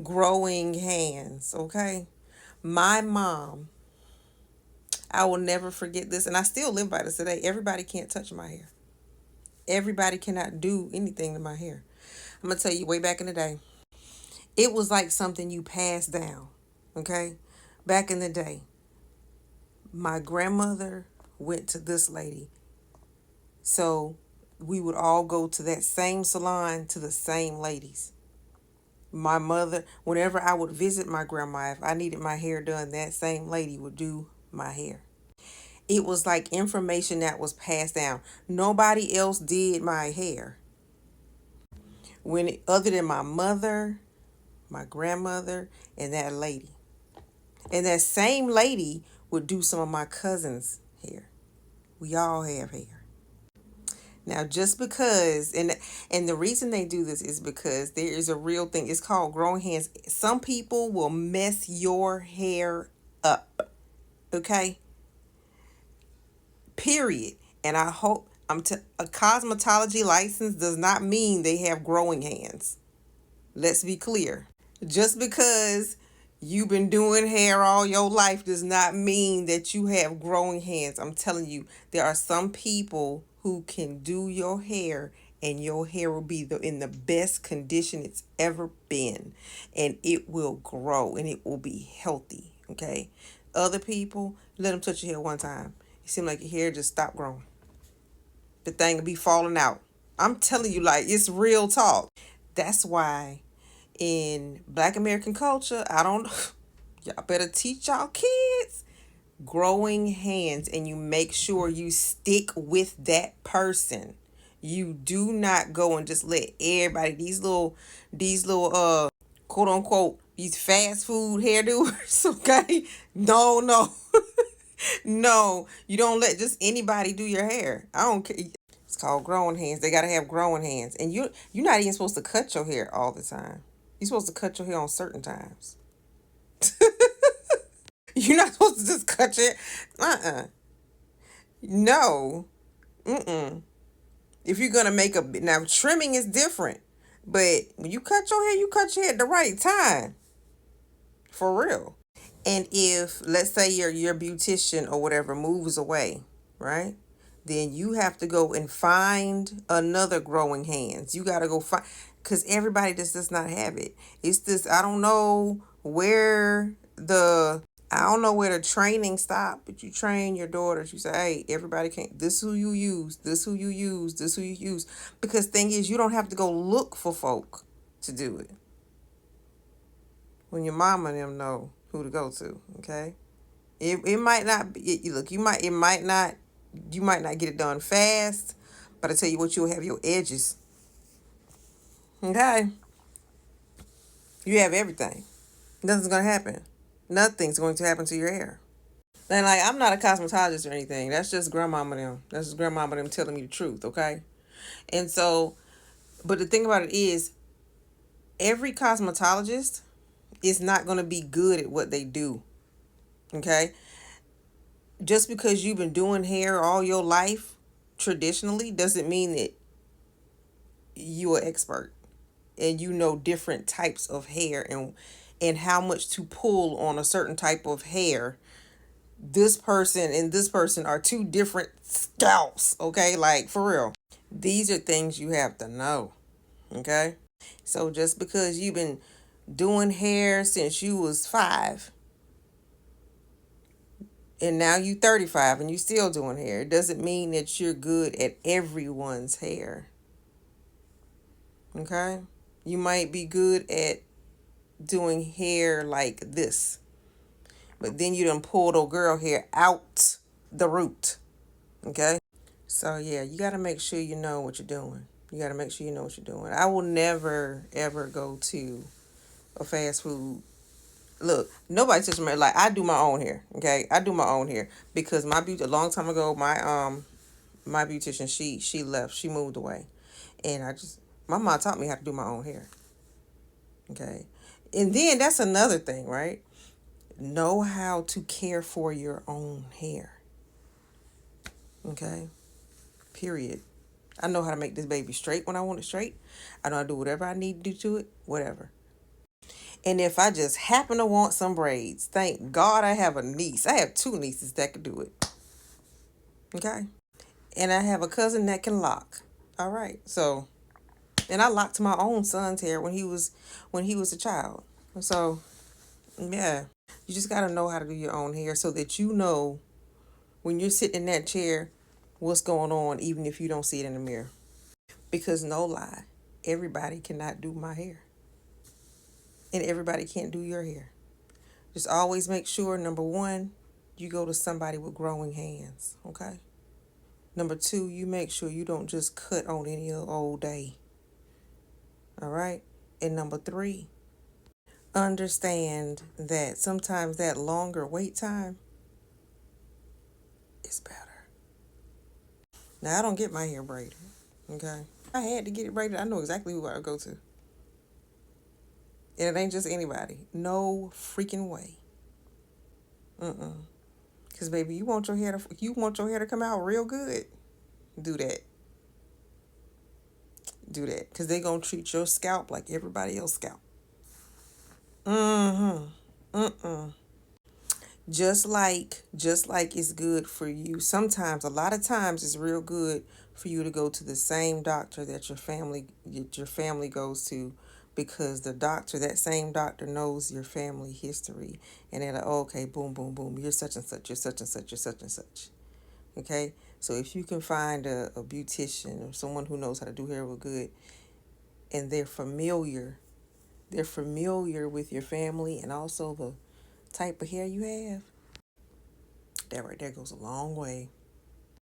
growing hands, okay? My mom, I will never forget this, and I still live by this today. Everybody can't touch my hair. Everybody cannot do anything to my hair. I'm gonna tell you, way back in the day, it was like something you passed down, okay? Back in the day, my grandmother went to this lady. So we would all go to that same salon to the same ladies. My mother, whenever I would visit my grandma, if I needed my hair done, that same lady would do my hair. It was like information that was passed down. Nobody else did my hair. Other than my mother, my grandmother, and that lady. And that same lady would do some of my cousins' hair. We all have hair. Now, just because, and the reason they do this is because there is a real thing. It's called growing hands. Some people will mess your hair up. Okay? Period. And I hope a cosmetology license does not mean they have growing hands. Let's be clear. Just because you've been doing hair all your life does not mean that you have growing hands. I'm telling you, there are some people who can do your hair and your hair will be in the best condition it's ever been, and it will grow and it will be healthy. Okay? Other people, let them touch your hair one time. It seems like your hair just stopped growing. The thing will be falling out. I'm telling you, like, it's real talk. That's why in Black American culture, I don't y'all better teach y'all kids growing hands, and you make sure you stick with that person. You do not go and just let everybody, these little quote unquote, these fast food hairdoers, okay? No. No, you don't let just anybody do your hair. I don't care. It's called growing hands. They gotta have growing hands. And you're not even supposed to cut your hair all the time. You're supposed to cut your hair on certain times. You're not supposed to just cut your No. Mm-mm. If you're gonna make now trimming is different. But when you cut your hair, you cut your hair at the right time. For real. And if, let's say, your beautician or whatever moves away, right? Then you have to go and find another growing hands. You got to go find, because everybody just does not have it. It's this, I don't know where the training stopped, but you train your daughters. You say, hey, everybody can't, this who you use, this who you use, this who you use. Because thing is, you don't have to go look for folk to do it. When your mama and them know who to go to, okay? It might not be, look, you might not get it done fast, but I tell you what, you'll have your edges. Okay? You have everything. Nothing's gonna happen. Nothing's going to happen to your hair. And like, I'm not a cosmetologist or anything. That's just grandmama them. That's just grandmama them telling me the truth, okay? And so, but the thing about it is, every cosmetologist is not gonna be good at what they do. Okay? Just because you've been doing hair all your life traditionally doesn't mean that you're an expert and you know different types of hair and how much to pull on a certain type of hair. This person and this person are two different scalps, okay? Like, for real. These are things you have to know, okay? So just because you've been doing hair since you was 5 and now you 35 and you still doing hair, it doesn't mean that you're good at everyone's hair. Okay? You might be good at doing hair like this, but then you done pulled old girl hair out the root. Okay? So yeah, you got to make sure you know what you're doing. You got to make sure you know what you're doing. I will never ever go to a fast food. Look, nobody touches my, like, I do my own hair. Okay, I do my own hair because my beauty, a long time ago, my beautician, she left, she moved away, and my mom taught me how to do my own hair. Okay, and then that's another thing, right? Know how to care for your own hair. Okay, period. I know how to make this baby straight when I want it straight. I know how to do whatever I need to do to it, whatever. And if I just happen to want some braids, thank God I have a niece. I have two nieces that can do it. Okay. And I have a cousin that can lock. All right. So, and I locked my own son's hair when he was a child. So, yeah. You just got to know how to do your own hair so that you know when you're sitting in that chair what's going on even if you don't see it in the mirror. Because no lie, everybody cannot do my hair. And everybody can't do your hair. Just always make sure, number one, you go to somebody with growing hands, okay? Number two, you make sure you don't just cut on any old day, all right? And number three, understand that sometimes that longer wait time is better. Now, I don't get my hair braided, okay? I had to get it braided. I know exactly who I go to. And it ain't just anybody. No freaking way. Mm-mm. Cause baby, you want your hair to come out real good. Do that. Do that. Cause they gonna treat your scalp like everybody else scalp. Mm-hmm. Mm-mm. Just like it's good for you. Sometimes, a lot of times, it's real good for you to go to the same doctor that your family goes to, because that same doctor knows your family history, and they're like, oh, okay, boom, boom, boom, you're such and such, you're such and such, you're such and such. Okay, so if you can find a beautician or someone who knows how to do hair real good, and they're familiar with your family and also the type of hair you have, that right there goes a long way.